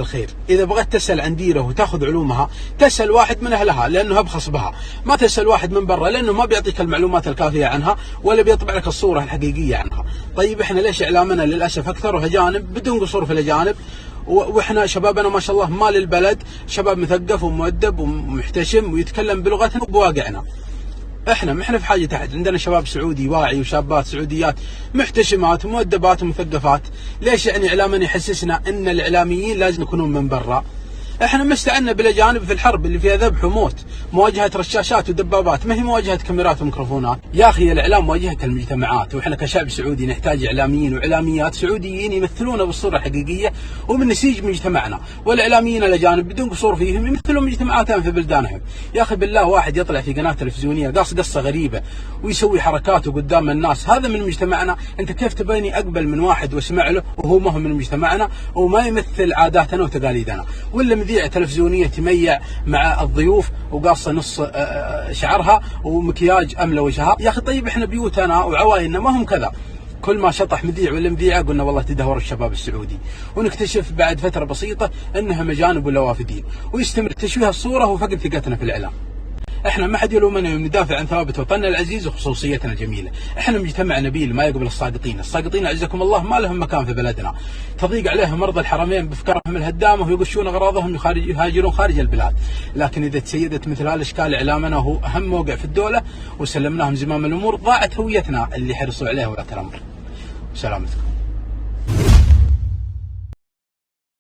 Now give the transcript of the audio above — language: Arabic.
الخير، إذا بغيت تسأل عن ديره وتاخذ علومها تسأل واحد من أهلها لأنه أبخص بها، ما تسأل واحد من برا لأنه ما بيعطيك المعلومات الكافية عنها ولا بيطبع لك الصورة الحقيقية عنها. طيب إحنا ليش إعلامنا للأسف أكثره أجانب بدون قصور في الأجانب، وإحنا شبابنا ما شاء الله مال البلد شباب مثقف ومؤدب ومحتشم ويتكلم بلغتنا وبواقعنا. احنا في حاجة أحد، عندنا شباب سعودي واعي وشابات سعوديات محتشمات ومؤدبات ومثقفات. ليش يعني إعلامنا يحسسنا أن الإعلاميين لازم يكونون من برا؟ احنا ما استعنا بالاجانب في الحرب اللي فيها ذبح وموت، مواجهه رشاشات ودبابات، ما هي مواجهه كاميرات وميكروفونات. يا اخي الاعلام مواجهه المجتمعات، واحنا كشعب سعودي نحتاج اعلاميين واعلاميات سعوديين يمثلونا بالصوره الحقيقيه ومن نسيج مجتمعنا، والاعلاميين الاجانب بدون قصور فيهم يمثلون مجتمعاتهم في بلدانهم. يا اخي بالله واحد يطلع في قناه تلفزيونيه قصه غريبه ويسوي حركاته قدام الناس، هذا من مجتمعنا؟ انت كيف تبيني اقبل من واحد واسمع له وهو ما هو من مجتمعنا وما يمثل عاداتنا وتقاليدنا؟ ولا مذيعة تلفزيونية تميع مع الضيوف وقاصة نص شعرها ومكياج أملى وجهها. يا أخي طيب إحنا بيوتنا وعوائلنا ما هم كذا. كل ما شطح مذيع ولا مذيعة قلنا والله تدهور الشباب السعودي، ونكتشف بعد فترة بسيطة أنهم أجانب ولا وافدين، ويستمر تشويه الصورة وفقد ثقتنا في الإعلام. احنا ما حد يلومنا يوم ندافع عن ثوابت وطننا العزيز وخصوصيتنا الجميله، احنا مجتمع نبيل ما يقبل الساقطين، الساقطين اعزكم الله ما لهم مكان في بلدنا، تضيق عليهم مرضى الحرمين بافكارهم الهدامه ويغشون اغراضهم يهاجرون خارج البلاد، لكن اذا تسيدت مثل هالاشكال اعلامنا هو اهم موقع في الدوله وسلمناهم زمام الامور ضاعت هويتنا اللي حرصوا عليها ولاة الامر. سلامتكم.